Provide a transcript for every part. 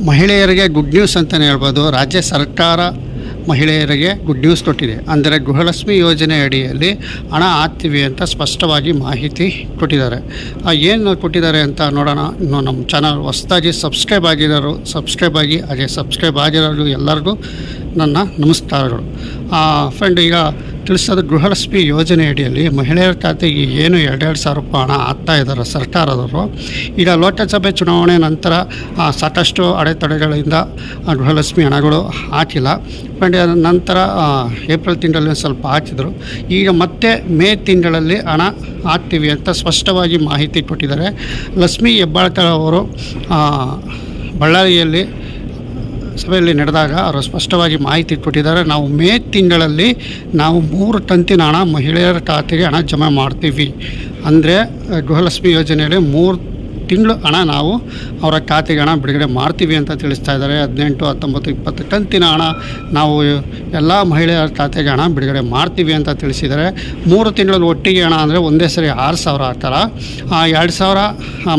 ಮಹಿಳೆಯರಿಗೆ good news ಅಂತಲೇ ಹೇಳ್ಬೋದು. ರಾಜ್ಯ ಸರ್ಕಾರ ಮಹಿಳೆಯರಿಗೆ ಗುಡ್ ನ್ಯೂಸ್ ಕೊಟ್ಟಿದೆ. ಅಂದರೆ ಗೃಹಲಕ್ಷ್ಮಿ ಯೋಜನೆ ಅಡಿಯಲ್ಲಿ ಹಣ ಹಾಕ್ತೀವಿ ಅಂತ ಸ್ಪಷ್ಟವಾಗಿ ಮಾಹಿತಿ ಕೊಟ್ಟಿದ್ದಾರೆ. ಏನು ಕೊಟ್ಟಿದ್ದಾರೆ ಅಂತ ನೋಡೋಣ. ಇನ್ನು ನಮ್ಮ ಚಾನಲ್ ಹೊಸದಾಗಿ ಸಬ್ಸ್ಕ್ರೈಬ್ ಆಗಿ ಹಾಗೆ ಸಬ್ಸ್ಕ್ರೈಬ್ ಆಗಿರೋರು ಎಲ್ಲರಿಗೂ ನನ್ನ ನಮಸ್ಕಾರಗಳು. ಫ್ರೆಂಡ್, ಈಗ ತಿಳಿಸೋದು ಗೃಹಲಕ್ಷ್ಮಿ ಯೋಜನೆ ಅಡಿಯಲ್ಲಿ ಮಹಿಳೆಯರ ಖಾತೆಗೆ ಏನು 2,000 ರೂಪಾಯಿ ಹಣ ಹಾಕ್ತಾ ಇದ್ದಾರೆ ಸರ್ಕಾರದವರು. ಈಗ ಲೋಕಸಭೆ ಚುನಾವಣೆ ನಂತರ ಸಾಕಷ್ಟು ಅಡೆತಡೆಗಳಿಂದ ಗೃಹಲಕ್ಷ್ಮಿ ಹಣಗಳು ಹಾಕಿಲ್ಲ. ಫ್ರೆಂಡ್, ನಂತರ ಏಪ್ರಿಲ್ ತಿಂಗಳಲ್ಲಿ ಸ್ವಲ್ಪ ಹಾಕಿದರು. ಈಗ ಮತ್ತೆ ಮೇ ತಿಂಗಳಲ್ಲಿ ಹಣ ಹಾಕ್ತೀವಿ ಅಂತ ಸ್ಪಷ್ಟವಾಗಿ ಮಾಹಿತಿ ಕೊಟ್ಟಿದ್ದಾರೆ. ಲಕ್ಷ್ಮೀ ಹೆಬ್ಬಾಳ್ಕರ್ ಅವರು ಬಳ್ಳಾರಿಯಲ್ಲಿ ಸಭೆಯಲ್ಲಿ ನಡೆದಾಗ ಅವರು ಸ್ಪಷ್ಟವಾಗಿ ಮಾಹಿತಿ ಕೊಟ್ಟಿದ್ದಾರೆ. ನಾವು ಮೇ ತಿಂಗಳಲ್ಲಿ ನಾವು 3 ಕಂತಿನ ಹಣ ಮಹಿಳೆಯರ ಖಾತೆಗೆ ಹಣ ಜಮಾ ಮಾಡ್ತೀವಿ. ಅಂದರೆ ಗೃಹಲಕ್ಷ್ಮಿ ಯೋಜನೆಯಲ್ಲಿ 3 ತಿಂಗಳು ಹಣ ನಾವು ಅವರ ಖಾತೆಗೆ ಹಣ ಬಿಡುಗಡೆ ಮಾಡ್ತೀವಿ ಅಂತ ತಿಳಿಸ್ತಾ ಇದ್ದಾರೆ. 18, 19, 20 ಕಂತಿನ ಹಣ ನಾವು ಎಲ್ಲ ಮಹಿಳೆಯರ ಖಾತೆಗೆ ಹಣ ಬಿಡುಗಡೆ ಮಾಡ್ತೀವಿ ಅಂತ ತಿಳಿಸಿದ್ದಾರೆ. 3 ತಿಂಗಳಲ್ಲಿ ಒಟ್ಟಿಗೆ ಹಣ ಅಂದರೆ ಒಂದೇ ಸರಿ 6,000 ಹಾಕ್ತಾರೆ. 2,000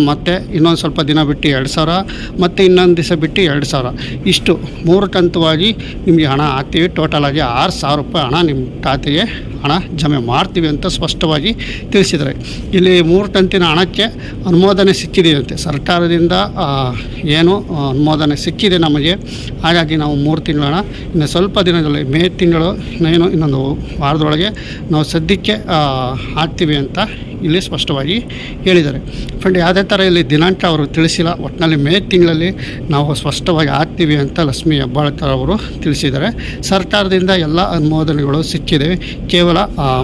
ಮತ್ತು ಇನ್ನೊಂದು ಸ್ವಲ್ಪ ದಿನ ಬಿಟ್ಟು 2,000 ಮತ್ತು ಇನ್ನೊಂದು ದಿವಸ ಬಿಟ್ಟು 2,000, ಇಷ್ಟು 3 ಕಂತುವಾಗಿ ನಿಮಗೆ ಹಣ ಹಾಕ್ತೀವಿ. ಟೋಟಲಾಗಿ 6,000 ರೂಪಾಯಿ ಹಣ ನಿಮ್ಮ ಖಾತೆಗೆ ಹಣ ಜಮೆ ಮಾಡ್ತೀವಿ ಅಂತ ಸ್ಪಷ್ಟವಾಗಿ ತಿಳಿಸಿದ್ದಾರೆ. ಇಲ್ಲಿ 3 ಕಂತಿನ ಹಣಕ್ಕೆ ಅನುಮೋದನೆ ಸಿಕ್ಕಿದೆಯಂತೆ ಸರ್ಕಾರದಿಂದ. ಏನು ಅನುಮೋದನೆ ಸಿಕ್ಕಿದೆ ನಮಗೆ. ಹಾಗಾಗಿ ನಾವು 3 ತಿಂಗಳ ಹಣ ಇನ್ನು ಸ್ವಲ್ಪ ದಿನದಲ್ಲಿ ಮೇ ತಿಂಗಳು ಇನ್ನೊಂದು ವಾರದೊಳಗೆ ನಾವು ಸದ್ಯಕ್ಕೆ ಹಾಕ್ತೀವಿ ಅಂತ ಇಲ್ಲಿ ಸ್ಪಷ್ಟವಾಗಿ ಹೇಳಿದ್ದಾರೆ. ಫ್ರೆಂಡ್, ಯಾವುದೇ ಥರ ಇಲ್ಲಿ ದಿನಾಂಕ ಅವರು ತಿಳಿಸಿಲ್ಲ. ಒಟ್ಟಿನಲ್ಲಿ ಮೇ ತಿಂಗಳಲ್ಲಿ ನಾವು ಸ್ಪಷ್ಟವಾಗಿ ಹಾಕ್ತೀವಿ ಅಂತ ಲಕ್ಷ್ಮೀ ಹೆಬ್ಬಾಳ್ಕರ್ ಅವರು ತಿಳಿಸಿದ್ದಾರೆ. ಸರ್ಕಾರದಿಂದ ಎಲ್ಲ ಅನುಮೋದನೆಗಳು ಸಿಕ್ಕಿದೆ. ಕೇವಲ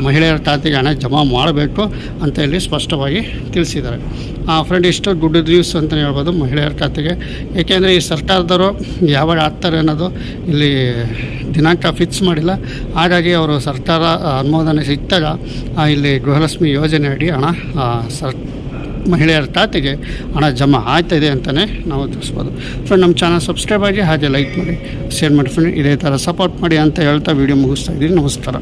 ಮಹಿಳೆಯರ ಖಾತೆಗೆ ಹಣ ಜಮಾ ಮಾಡಬೇಕು ಅಂತ ಇಲ್ಲಿ ಸ್ಪಷ್ಟವಾಗಿ ತಿಳಿಸಿದ್ದಾರೆ. ಫ್ರೆಂಡ್, ಇಷ್ಟು ಗುಡ್ ನ್ಯೂಸ್ ಅಂತಲೇ ಹೇಳ್ಬೋದು ಮಹಿಳೆಯರ ಖಾತೆಗೆ. ಏಕೆಂದರೆ ಈ ಸರ್ಕಾರದವರು ಯಾವಾಗ ಹಾಕ್ತಾರೆ ಅನ್ನೋದು ಇಲ್ಲಿ ದಿನಾಂಕ ಫಿಕ್ಸ್ ಮಾಡಿಲ್ಲ. ಹಾಗಾಗಿ ಅವರು ಸರ್ಕಾರ ಅನುಮೋದನೆ ಸಿಕ್ಕಾಗ ಇಲ್ಲಿ ಗೃಹಲಕ್ಷ್ಮಿ ಯೋಜನೆ ಅಡಿ ಹಣ ಮಹಿಳೆಯರ ಖಾತೆಗೆ ಹಣ ಜಮಾ ಆಗ್ತಾಯಿದೆ ಅಂತಲೇ ನಾವು ತಿಳಿಸ್ಬೋದು. ಫ್ರೆಂಡ್, ನಮ್ಮ ಚಾನಲ್ ಸಬ್ಸ್ಕ್ರೈಬ್ ಆಗಿ ಹಾಗೆ ಲೈಕ್ ಮಾಡಿ, ಶೇರ್ ಮಾಡಿ. ಫ್ರೆಂಡ್, ಇದೇ ಥರ ಸಪೋರ್ಟ್ ಮಾಡಿ ಅಂತ ಹೇಳ್ತಾ ವೀಡಿಯೋ ಮುಗಿಸ್ತಾ ಇದ್ದೀನಿ. ನಮಸ್ಕಾರ.